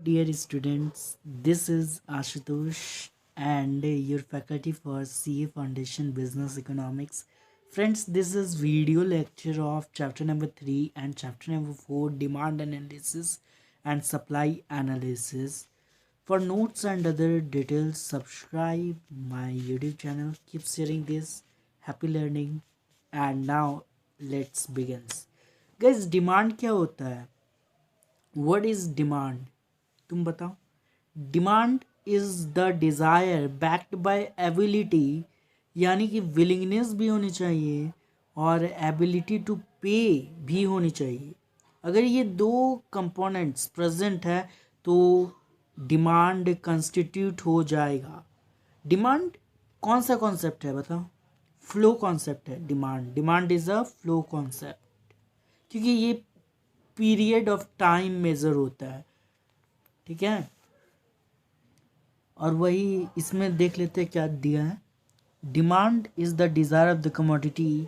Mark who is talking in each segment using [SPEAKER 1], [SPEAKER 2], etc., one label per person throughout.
[SPEAKER 1] Dear students, this is Ashutosh and your faculty for CA Foundation Business Economics. Friends, this is video lecture of chapter number 3 and chapter number 4, demand analysis and supply analysis. For notes and other details, subscribe my YouTube channel. Keep sharing this. Happy learning. And now let's begin. Guys, demand क्या होता है? What is demand? तुम बताओ. Demand is the desire backed by ability, यानी कि willingness भी होनी चाहिए और एबिलिटी टू पे भी होनी चाहिए. अगर ये दो कंपोनेंट्स प्रेजेंट है तो डिमांड कंस्टिट्यूट हो जाएगा. डिमांड कौन सा कॉन्सेप्ट है बताओ? फ्लो कॉन्सेप्ट है. Demand is a flow concept, क्योंकि ये पीरियड ऑफ टाइम मेजर होता है. ठीक है, और वही इसमें देख लेते हैं क्या दिया है. Demand is the desire of the commodity.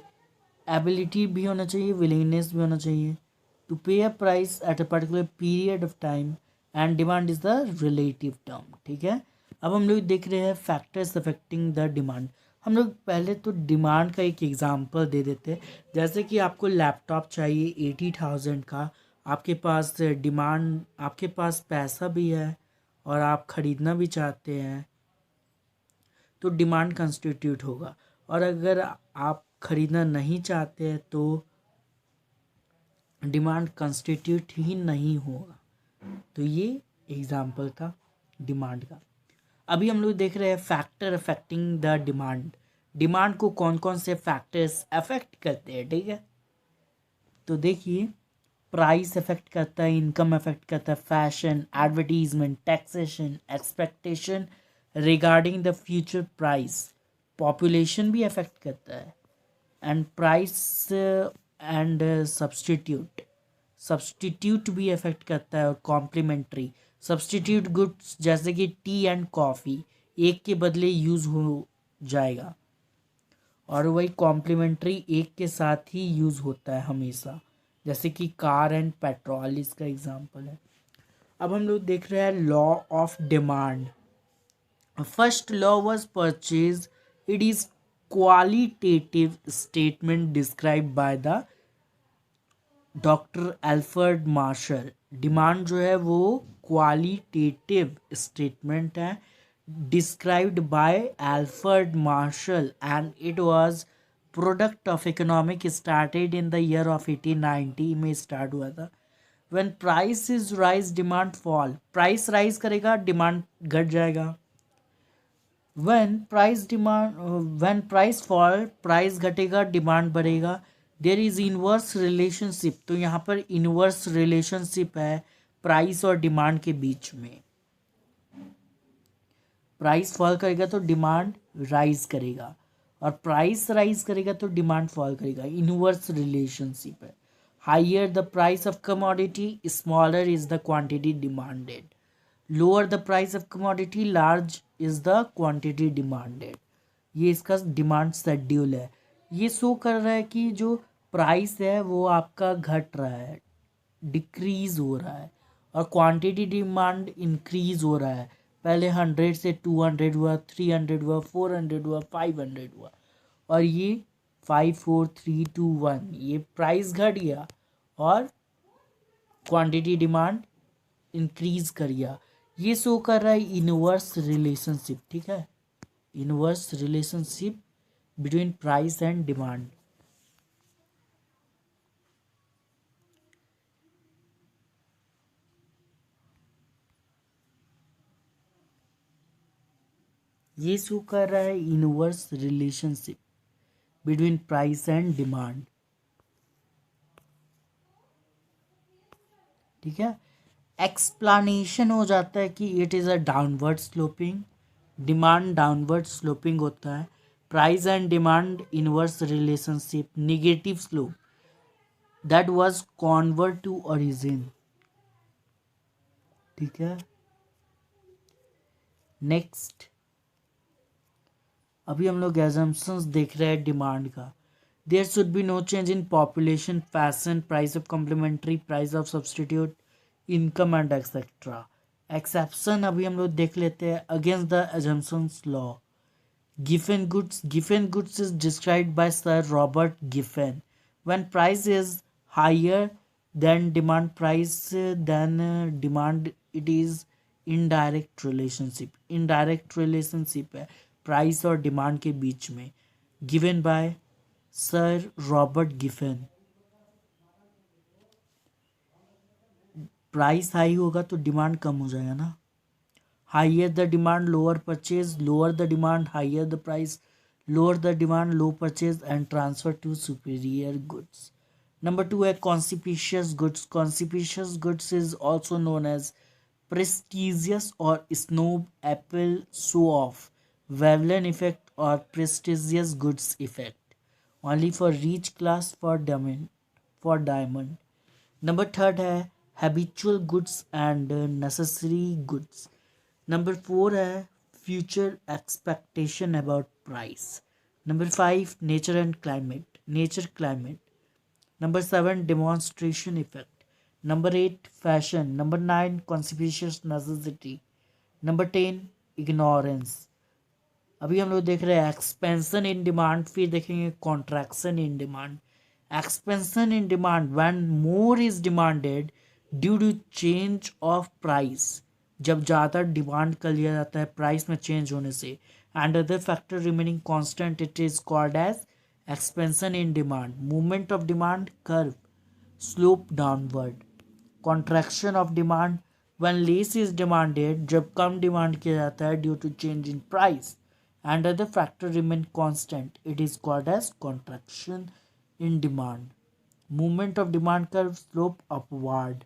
[SPEAKER 1] Ability भी होना चाहिए, विलिंगनेस भी होना चाहिए टू पे a price at a particular period of time, and demand is the relative term. ठीक है, अब हम लोग देख रहे हैं फैक्टर्स अफेक्टिंग द डिमांड. हम लोग पहले तो डिमांड का एक एग्जांपल दे देते हैं. जैसे कि आपको लैपटॉप चाहिए 80,000 का, आपके पास डिमांड, आपके पास पैसा भी है और आप ख़रीदना भी चाहते हैं तो डिमांड कंस्टिट्यूट होगा. और अगर आप ख़रीदना नहीं चाहते हैं तो डिमांड कंस्टिट्यूट ही नहीं होगा. तो ये एग्जाम्पल था डिमांड का. अभी हम लोग देख रहे हैं factor affecting the demand. Demand को कौन कौन से फैक्टर्स अफेक्ट करते हैं. ठीक है, तो देखिए, प्राइस अफेक्ट करता है, इनकम अफेक्ट करता है, fashion, advertisement, taxation, expectation regarding the future price, population भी अफेक्ट करता है, एंड प्राइस एंड सब्सटीट्यूट भी अफेक्ट करता है, और कॉम्प्लीमेंट्री सब्सटीट्यूट गुड्स जैसे कि टी एंड कॉफ़ी एक के बदले यूज़ हो जाएगा, और वही कॉम्प्लीमेंट्री एक के साथ ही यूज़ होता है हमेशा, जैसे कि कार एंड पेट्रोल इसका एग्जांपल है. अब हम लोग देख रहे हैं law of demand. First law was purchase. It is qualitative statement describe by the doctor Alfred Marshall. Demand जो है वो क्वालिटेटिव स्टेटमेंट है described bye Alfred Marshall, and it was product of economic started in the year of 1890 में start हुआ था. When price is rise demand fall. Price rise करेगा, demand घट जाएगा. व्हेन प्राइस फॉल, प्राइस घटेगा, demand बढ़ेगा. There is inverse relationship. तो यहाँ पर इनवर्स रिलेशनशिप है प्राइस और डिमांड के बीच में. प्राइस फॉल करेगा तो डिमांड राइज करेगा, और प्राइस राइज करेगा तो डिमांड फॉल करेगा. इनवर्स रिलेशनशिप है. Higher the price of commodity, smaller is the quantity demanded. Lower the price of commodity, large is the quantity demanded. ये इसका डिमांड शेड्यूल है. ये शो कर रहा है कि जो प्राइस है वो आपका घट रहा है, डिक्रीज हो रहा है, और क्वांटिटी डिमांड इंक्रीज हो रहा है. पहले 100 से 200 हुआ, 300 हुआ, 400 हुआ, 500 हुआ, और ये 5 4 3 2 1 ये प्राइस घट गया और क्वांटिटी डिमांड इंक्रीज कर गया. ये शो कर रहा है इनवर्स रिलेशनशिप. ठीक है, inverse relationship between price and demand. ये शो कर रहा है inverse relationship between price and demand. ठीक है, एक्सप्लेनेशन हो जाता है कि it is a downward sloping. Demand downward sloping होता है. Price and demand inverse relationship, negative slope that was convert to origin. ठीक है, नेक्स्ट अभी हम लोग एजम्पशंस देख रहे हैं डिमांड का. There should be no change in population, fashion, price of complementary, price of substitute, income and etcetera. Exception अभी हम लोग देख लेते हैं, against the assumptions law. Giffen goods is described by Sir Robert Giffen. When price is higher than demand, demand, it is indirect relationship है price और demand के बीच में. Given by sir Robert Giffen. Price high होगा तो demand कम हो जाएगा ना. Higher the demand, lower purchase, lower the demand, higher the price, lower the demand, low purchase and transfer to superior goods. Number 2 है conspicuous goods. Conspicuous goods is also known as prestigious or snob, apple, show off, Vavलन effect or prestigious goods effect. Only for rich class, for diamond. Number 3 है habitual goods and necessary goods. Number 4 है future expectation about price. Number 5 nature and climate. Number 7 demonstration effect. Number 8 fashion. Number 9 conspicuous necessity. Number 10 ignorance. अभी हम लोग देख रहे हैं expansion in demand, फिर देखेंगे contraction in demand. Expansion in demand when more is demanded due to change of price, जब ज़्यादा डिमांड कर लिया जाता है प्राइस में चेंज होने से, and other factor remaining constant, it is called as expansion in demand. Movement of demand curve slope downward. Contraction of demand when less is demanded, जब कम डिमांड किया जाता है due to change in price and other factor remain constant, it is called as contraction in demand. Movement of demand curve slope upward.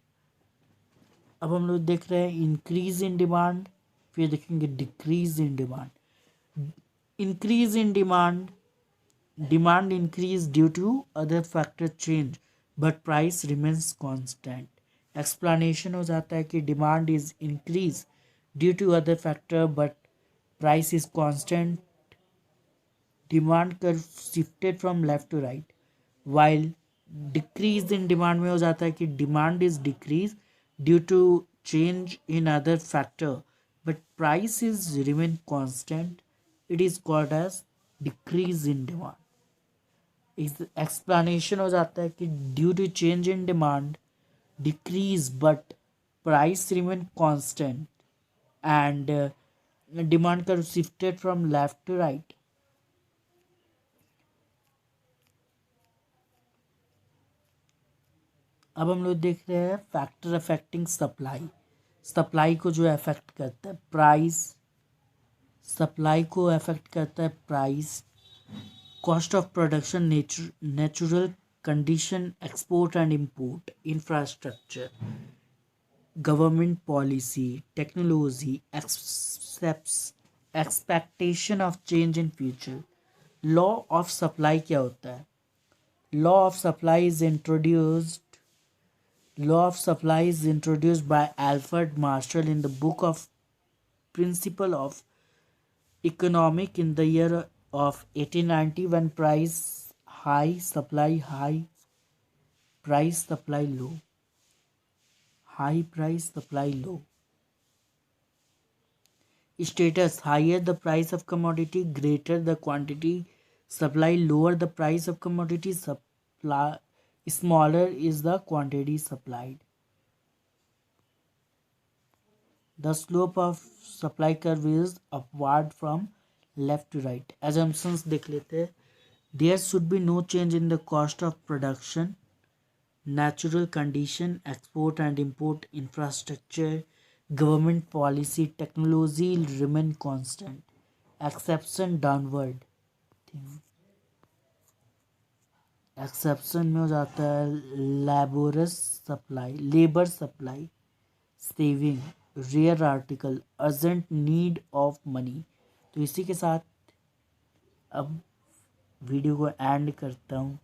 [SPEAKER 1] अब हम लोग देख रहे हैं इंक्रीज इन डिमांड, फिर देखेंगे decrease in demand. Increase in demand, demand increase due to other factor change but price remains constant. Explanation हो जाता है कि demand is increase due to other factor but price is constant. Demand curve shifted from left to right. While decrease in demand में हो जाता है कि demand is decrease due to change in other factor but price is remain constant, it is called as decrease in demand. इस explanation हो जाता है कि due to change in demand decrease but price remain constant and demand curve shifted from left to right. अब हम लोग देख रहे हैं फैक्टर अफेक्टिंग सप्लाई. सप्लाई को जो अफेक्ट करता है प्राइस, सप्लाई को अफेक्ट करता है price, cost of production, natural condition, export and import, infrastructure, government policy, technology, expectation of change in future. Law of supply क्या होता है? Law of supply is introduced Law of supply is introduced by Alfred Marshall in the book of Principle of Economic in the year of 1890, when price high, supply high, price supply low. High price, supply low. Status: higher the price of commodity, greater the quantity supply, lower the price of commodity supply, smaller is the quantity supplied. The slope of supply curve is upward from left to right. Assumptions देख लेते हैं. There should be no change in the cost of production, natural condition, export and import, infrastructure, government policy, technology remain constant. Exception downward. Exception में हो जाता है labour supply, saving, rare article, urgent need of money. तो इसी के साथ अब video को एंड करता हूँ.